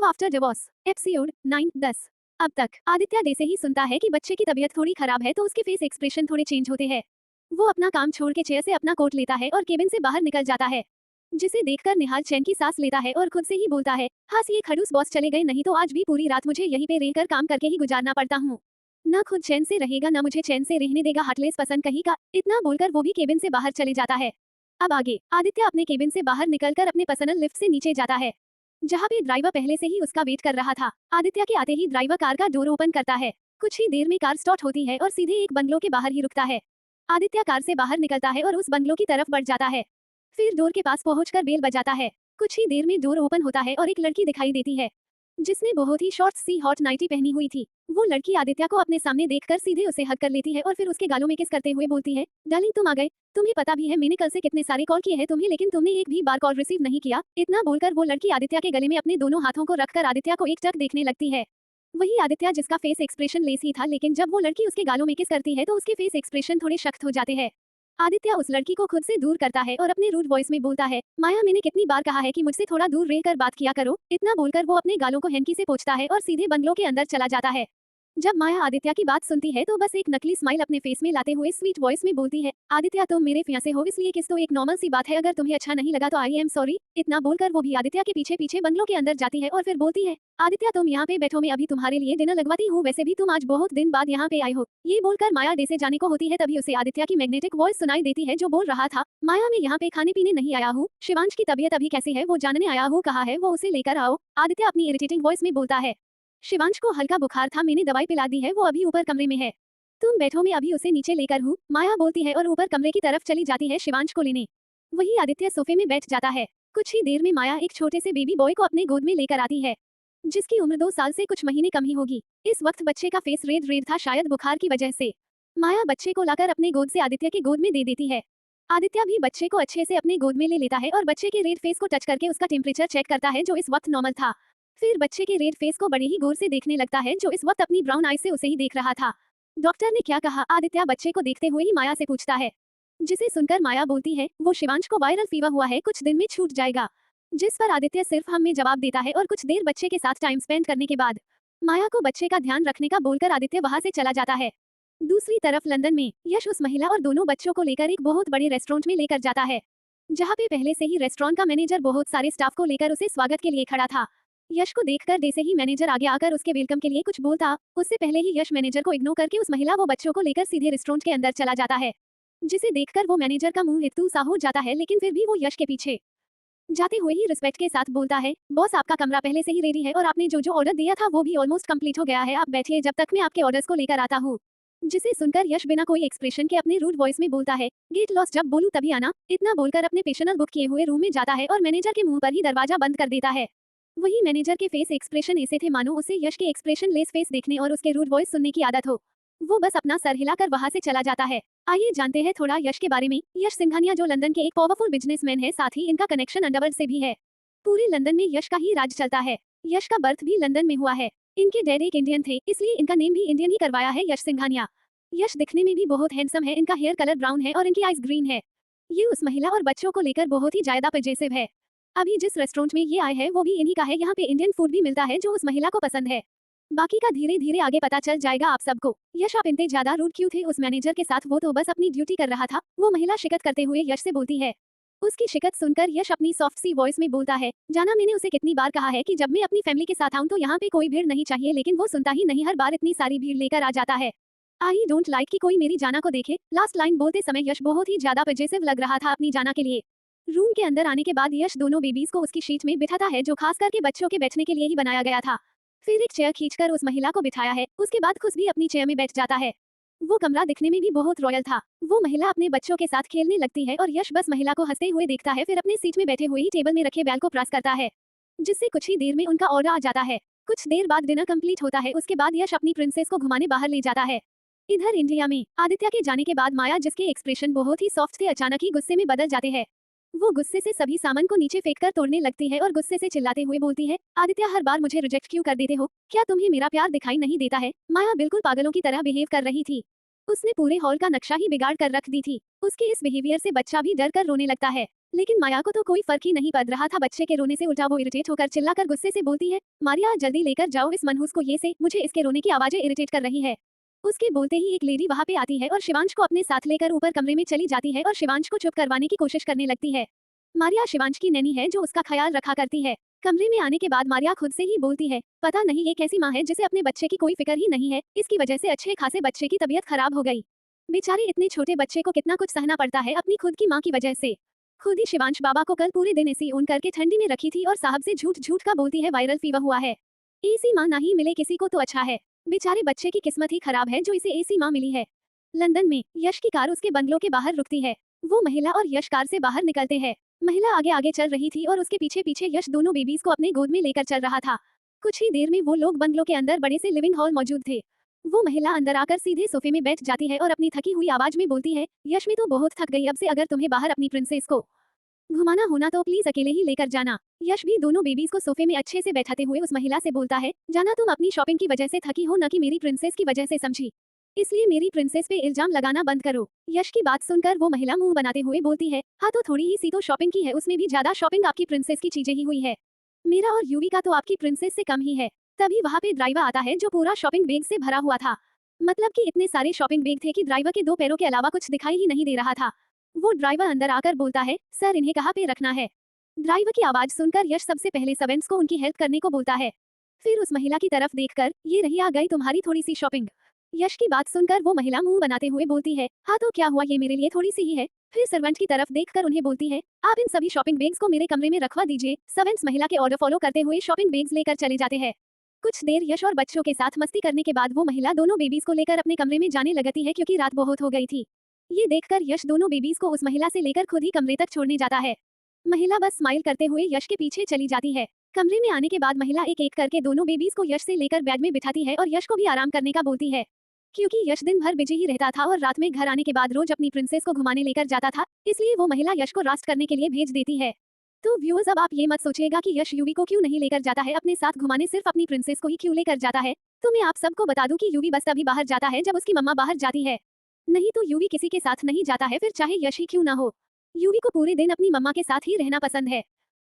Love after divorce episode 9-10। अब तक Aditya day से ही सुनता है कि बच्चे की तबीयत थोड़ी खराब है तो उसके फेस एक्सप्रेशन थोड़े चेंज होते हैं। वो अपना काम छोड़ के चेयर से अपना कोट लेता है और केबिन से बाहर निकल जाता है, जिसे देखकर निहाल चैन की सांस लेता है और खुद से ही बोलता है, हाँ ये खड़ूस बॉस चले गए, नहीं तो आज भी पूरी रात मुझे यहीं पे रहकर काम करके ही गुजारना पड़ता हूँ। न खुद चैन से रहेगा न मुझे चैन से रहने देगा, हार्टलेस पसंद कहीं का। इतना बोलकर वो भी केबिन से बाहर चले जाता है। अब आगे आदित्य अपने केबिन से बाहर निकलकर अपने पर्सनल लिफ्ट से नीचे जाता है, जहाँ पे ड्राइवर पहले से ही उसका वेट कर रहा था। आदित्य के आते ही ड्राइवर कार का डोर ओपन करता है। कुछ ही देर में कार स्टार्ट होती है और सीधे एक बंगलो के बाहर ही रुकता है। आदित्य कार से बाहर निकलता है और उस बंगलो की तरफ बढ़ जाता है। फिर डोर के पास पहुंचकर बेल बजाता है। कुछ ही देर में डोर ओपन होता है और एक लड़की दिखाई देती है, जिसने बहुत ही शॉर्ट सी हॉट नाइटी पहनी हुई थी। वो लड़की आदित्य को अपने सामने देखकर सीधे उसे हग कर लेती है और फिर उसके गालों में किस करते हुए बोलती है, डार्लिंग तुम आ गए। तुम्हें पता भी है मैंने कल से कितने सारे कॉल किए हैं तुम्हें, लेकिन तुमने एक भी बार कॉल रिसीव नहीं किया। इतना बोलकर वो लड़की आदित्य के गले में अपने दोनों हाथों को रखकर आदित्य को एकटक देखने लगती है। वही आदित्य जिसका फेस एक्सप्रेशन लेस ही था, लेकिन जब वो लड़की उसके गालों में किस करती है तो उसके फेस एक्सप्रेशन थोड़े सख्त हो जाते हैं। आदित्य उस लड़की को खुद से दूर करता है और अपने रूड वॉइस में बोलता है, माया मैंने कितनी बार कहा है कि मुझसे थोड़ा दूर रहकर बात किया करो। इतना बोलकर वो अपने गालों को हैंकी से पोंछता है और सीधे बंगलो के अंदर चला जाता है। जब माया आदित्य की बात सुनती है तो बस एक नकली स्माइल अपने फेस में लाते हुए स्वीट वॉइस में बोलती है, आदित्य तुम मेरे फियांसे हो इसलिए किस तो एक नॉर्मल सी बात है, अगर तुम्हें अच्छा नहीं लगा तो आई एम सॉरी। इतना बोलकर वो भी आदित्य के पीछे पीछे बंगलो के अंदर जाती है और फिर बोलती है, आदित्य तुम यहाँ पे बैठो, मैं अभी तुम्हारे लिए डिनर लगवाती हूँ, वैसे भी तुम आज बहुत दिन बाद यहाँ पे आए हो। ये बोलकर माया डे से जाने को होती है, तभी उसे आदित्य की मैग्नेटिक वॉइस सुनाई देती है जो बोल रहा था, माया मैं यहाँ पे खाने पीने नहीं आया हूँ, शिवांश की तबीयत अभी कैसी है वो जानने आया हूँ, कहा है वो उसे लेकर आओ। आदित्य अपनी इरिटेटिंग वॉइस में बोलता है, शिवांश को हल्का बुखार था, मैंने दवाई पिला दी है, वो अभी ऊपर कमरे में है, तुम बैठो मैं अभी उसे नीचे लेकर हूँ। माया बोलती है और ऊपर कमरे की तरफ चली जाती है शिवांश को लेने। वही आदित्य सोफे में बैठ जाता है। कुछ ही देर में माया एक छोटे से बेबी बॉय को अपने गोद में लेकर आती है, जिसकी उम्र 2 साल से कुछ महीने कम ही होगी। इस वक्त बच्चे का फेस रेड रेड था, शायद बुखार की वजह से। माया बच्चे को लाकर अपने गोद से आदित्य की गोद में दे देती है। आदित्य भी बच्चे को अच्छे से अपने गोद में ले लेता है और बच्चे के रेड फेस को टच करके उसका टेम्परेचर चेक करता है जो इस वक्त नॉर्मल था। फिर बच्चे के रेड फेस को बड़े ही गौर से देखने लगता है जो इस वक्त अपनी ब्राउन आई से उसे ही देख रहा था। डॉक्टर ने क्या कहा, आदित्य बच्चे को देखते हुए ही माया से पूछता है, जिसे सुनकर माया बोलती है, वो शिवांश को वायरल फीवर हुआ है, कुछ दिन में छूट जाएगा। जिस पर आदित्य सिर्फ हम में जवाब देता है और कुछ देर बच्चे के साथ टाइम स्पेंड करने के बाद माया को बच्चे का ध्यान रखने का बोलकर आदित्य वहां से चला जाता है। दूसरी तरफ लंदन में यश उस महिला और दोनों बच्चों को लेकर एक बहुत बड़े रेस्टोरेंट में लेकर जाता है, जहाँ पे पहले से ही रेस्टोरेंट का मैनेजर बहुत सारे स्टाफ को लेकर उसे स्वागत के लिए खड़ा था। यश को देखकर जैसे ही मैनेजर आगे आकर उसके वेलकम के लिए कुछ बोलता, उससे पहले ही यश मैनेजर को इग्नोर करके उस महिला व बच्चों को लेकर सीधे रेस्टोरेंट के अंदर चला जाता है, जिसे देखकर वो मैनेजर का मुंह हितू सा हो जाता है, लेकिन फिर भी वो यश के पीछे जाते हुए ही रिस्पेक्ट के साथ बोलता है, बॉस आपका कमरा पहले से ही रेडी है और आपने जो जो ऑर्डर दिया था वो भी ऑलमोस्ट कंप्लीट हो गया है, आप बैठिए जब तक मैं आपके ऑर्डर्स को लेकर आता हूँ। जिसे सुनकर यश बिना कोई एक्सप्रेशन के अपने रूड वॉइस में बोलता है, गेट लॉस जब बोलूं तभी आना। इतना बोलकर अपने पेशेंट बुक किए हुए रूम में जाता है और मैनेजर के मुंह पर ही दरवाजा बंद कर देता है। वही मैनेजर के फेस एक्सप्रेशन ऐसे थे मानो उसे यश के एक्सप्रेशन लेस फेस देखने और उसके रूड वॉइस सुनने की आदत हो। वो बस अपना सर हिलाकर वहां से चला जाता है। आइए जानते हैं थोड़ा यश के बारे में। यश सिंघानिया जो लंदन के एक पावरफुल बिजनेसमैन है, साथ ही इनका कनेक्शन अंडरवर्ल्ड से भी है। पूरे लंदन में यश का ही राज चलता है। यश का बर्थ भी लंदन में हुआ है। इनके डैड एक इंडियन थे, इसलिए इनका नेम भी इंडियन ही करवाया है, यश सिंघानिया। यश दिखने में भी बहुत हैंडसम है, इनका हेयर कलर ब्राउन है और इनकी आइज ग्रीन है। ये उस महिला और बच्चों को लेकर बहुत ही ज्यादा पजेसिव है। अभी जिस रेस्टोरेंट में ये आए हैं वो भी इन्हीं का है, यहाँ पे इंडियन फूड भी मिलता है जो उस महिला को पसंद है। बाकी का धीरे धीरे आगे पता चल जाएगा आप सबको। यश आप इतने ज्यादा रूड क्यों थे उस मैनेजर के साथ, वो तो बस अपनी ड्यूटी कर रहा था। वो महिला शिकत करते हुए यश से बोलती है। उसकी शिकत सुनकर यश अपनी सॉफ्ट सी वॉइस में बोलता है, जाना मैंने उसे कितनी बार कहा है कि जब मैं अपनी फैमिली के साथ आऊं तो यहाँ पे कोई भीड़ नहीं चाहिए, लेकिन वो सुनता ही नहीं, हर बार इतनी सारी भीड़ लेकर आ जाता है। आई डोंट लाइक कि कोई मेरी जाना को देखे। लास्ट लाइन बोलते समय यश बहुत ही ज्यादा पजेसिव लग रहा था अपनी जाना के लिए। रूम के अंदर आने के बाद यश दोनों बेबीज को उसकी शीट में बिठाता है जो खास करके बच्चों के बैठने के लिए ही बनाया गया था। फिर एक चेयर खींचकर उस महिला को बिठाया है, उसके बाद खुद भी अपनी चेयर में बैठ जाता है। वो कमरा दिखने में भी बहुत रॉयल था। वो महिला अपने बच्चों के साथ खेलने लगती है और यश बस महिला को हंसते हुए देखता है, फिर अपने सीट में बैठे हुए ही टेबल में रखे बैल को प्रेस करता है, जिससे कुछ ही देर में उनका ऑर्डर आ जाता है। कुछ देर बाद डिनर कंप्लीट होता है, उसके बाद यश अपनी प्रिंसेस को घुमाने बाहर ले जाता है। इधर इंडिया में आदित्य के जाने के बाद माया, जिसके एक्सप्रेशन बहुत ही सॉफ्ट थे, अचानक ही गुस्से में बदल जाते हैं। वो गुस्से से सभी सामान को नीचे फेंककर तोड़ने लगती है और गुस्से से चिल्लाते हुए बोलती है, आदित्य हर बार मुझे रिजेक्ट क्यों कर देते हो, क्या तुम्हें मेरा प्यार दिखाई नहीं देता है। माया बिल्कुल पागलों की तरह बिहेव कर रही थी। उसने पूरे हॉल का नक्शा ही बिगाड़ कर रख दी थी। उसके इस बिहेवियर से बच्चा भी डर कर रोने लगता है। लेकिन माया को तो कोई फर्क ही नहीं पड़ रहा था बच्चे के रोने से, उल्टा वो इरिटेट होकर चिल्लाकर गुस्से से बोलती है, मारिया जल्दी लेकर जाओ इस मनहूस को ये से, मुझे इसके रोने की आवाजें इरिटेट कर रही है। उसके बोलते ही एक लेडी वहां पे आती है और शिवांश को अपने साथ लेकर ऊपर कमरे में चली जाती है और शिवांश को चुप करवाने की कोशिश करने लगती है। मारिया शिवांश की नैनी है जो उसका ख्याल रखा करती है। कमरे में आने के बाद मारिया खुद से ही बोलती है, पता नहीं ये कैसी माँ है जिसे अपने बच्चे की कोई फिक्र ही नहीं है, इसकी वजह से अच्छे खासे बच्चे की तबीयत खराब हो गई। बेचारे इतने छोटे बच्चे को कितना कुछ सहना पड़ता है अपनी खुद की माँ की वजह से। खुद ही शिवांश बाबा को कल पूरे दिन एसी ऑन करके ठंडी में रखी थी और साहब से झूठ झूठ का बोलती है वायरल फीवर हुआ है। एसी माँ नहीं मिले किसी को तो अच्छा है, बेचारे बच्चे की किस्मत ही खराब है जो इसे एसी माँ मिली है। लंदन में यश की कार उसके बंगलों के बाहर रुकती है। वो महिला और यश कार से बाहर निकलते हैं। महिला आगे आगे चल रही थी और उसके पीछे पीछे यश दोनों बेबीज को अपने गोद में लेकर चल रहा था। कुछ ही देर में वो लोग बंगलों के अंदर बड़े से लिविंग हॉल मौजूद थे। वो महिला अंदर आकर सीधे सोफे में बैठ जाती है और अपनी थकी हुई आवाज में बोलती है, यश मैं तो बहुत थक गई, अब से अगर तुम्हें बाहर अपनी प्रिंसेस को घुमाना होना तो प्लीज अकेले ही लेकर जाना। यश भी दोनों बेबीज को सोफे में अच्छे से बैठाते हुए उस महिला से बोलता है, जाना तुम अपनी शॉपिंग की वजह से थकी हो न कि मेरी प्रिंसेस की वजह से, समझी? इसलिए मेरी प्रिंसेस पे इल्जाम लगाना बंद करो। यश की बात सुनकर वो महिला मुंह बनाते हुए बोलती है, हाँ तो थोड़ी ही सी तो शॉपिंग की है, उसमें भी ज्यादा शॉपिंग आपकी प्रिंसेस की चीजें ही हुई है। मेरा और यूवी का तो आपकी प्रिंसेस से कम ही है। तभी वहाँ पे ड्राइवर आता है जो पूरा शॉपिंग बैग से भरा हुआ था। मतलब कि इतने सारे शॉपिंग बैग थे कि ड्राइवर के दो पैरों के अलावा कुछ दिखाई ही नहीं दे रहा था। वो ड्राइवर अंदर आकर बोलता है, सर इन्हें कहाँ पे रखना है? ड्राइवर की आवाज सुनकर यश सबसे पहले सर्वेंट्स को उनकी हेल्प करने को बोलता है। फिर उस महिला की तरफ देखकर, ये रही आ गई तुम्हारी थोड़ी सी शॉपिंग। यश की बात सुनकर वो महिला मुंह बनाते हुए बोलती है, हाँ तो क्या हुआ, ये मेरे लिए थोड़ी सी ही है। फिर सर्वेंट की तरफ देखकर उन्हें बोलती है, आप इन सभी शॉपिंग बैग्स को मेरे कमरे में रखवा दीजिए। सर्वेंट्स महिला के ऑर्डर फॉलो करते हुए शॉपिंग बैग्स लेकर चले जाते हैं। कुछ देर यश और बच्चों के साथ मस्ती करने के बाद वो महिला दोनों बेबीज को लेकर अपने कमरे में जाने लगती है क्योंकि रात बहुत हो गई थी। ये देखकर यश दोनों बेबीज को उस महिला से लेकर खुद ही कमरे तक छोड़ने जाता है। महिला बस स्माइल करते हुए यश के पीछे चली जाती है। कमरे में आने के बाद महिला एक एक करके दोनों बेबीज को यश से लेकर बेड में बिठाती है और यश को भी आराम करने का बोलती है। क्योंकि यश दिन भर बिजी ही रहता था और रात में घर आने के बाद रोज अपनी प्रिंसेस को घुमाने लेकर जाता था, इसलिए वो महिला यश को रास्ट करने के लिए भेज देती है। तो व्यूअर्स, अब आप ये मत सोचिएगा कि यश यूवी को क्यों नहीं लेकर जाता है अपने साथ घुमाने, सिर्फ अपनी प्रिंसेस को ही क्यों लेकर जाता है। तो मैं आप सबको बता दूं कि यूवी बस तभी बाहर जाता है जब उसकी मम्मा बाहर जाती है, नहीं तो यूवी किसी के साथ नहीं जाता है, फिर चाहे यश ही क्यों ना हो। यूवी को पूरे दिन अपनी मम्मा के साथ ही रहना पसंद है।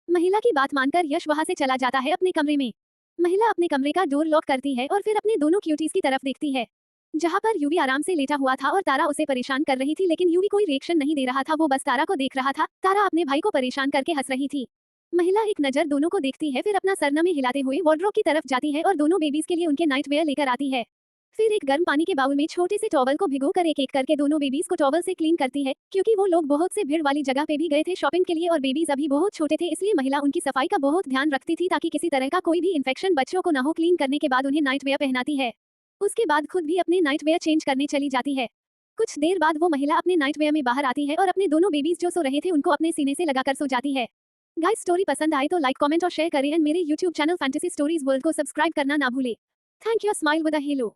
महिला की बात मानकर यश वहां से चला जाता है अपने कमरे में। महिला अपने कमरे का डोर लॉक करती है और फिर अपने दोनों क्यूटीज की तरफ देखती है, जहां पर यूवी आराम से लेटा हुआ था और तारा उसे परेशान कर रही थी, लेकिन यूवी कोई रिएक्शन नहीं दे रहा था, वो बस तारा को देख रहा था। तारा अपने भाई को परेशान करके हंस रही थी। महिला एक नजर दोनों को देखती है, फिर अपना सरना में हिलाते हुए वार्डरोब की तरफ जाती है और दोनों बेबीज के लिए उनके नाइट वेयर लेकर आती है। फिर एक गर्म पानी के बाउल में छोटे से टॉवल को भिगोकर एक एक करके दोनों बेबीज को टॉवल से क्लीन करती है, क्योंकि वो लोग बहुत से भीड़ वाली जगह पे भी गए थे शॉपिंग के लिए और बेबीज अभी बहुत छोटे थे, इसलिए महिला उनकी सफाई का बहुत ध्यान रखती थी ताकि किसी तरह का कोई भी इन्फेक्शन बच्चों को न हो। क्लीन करने के बाद उन्हें नाइट वेयर पहनाती है। उसके बाद खुद भी अपने नाइट वेयर चेंज करने चली जाती है। कुछ देर बाद वो महिला अपने नाइट वेयर में बाहर आती है और अपने दोनों बेबीज जो सो रहे थे उनको अपने सीने से लगाकर सो जाती है। गाइस, स्टोरी पसंद आए तो लाइक, कमेंट और शेयर करें एंड मेरे YouTube channel fantasy stories world को सब्सक्राइब करना ना भूले। Thank you. Smile with a hello.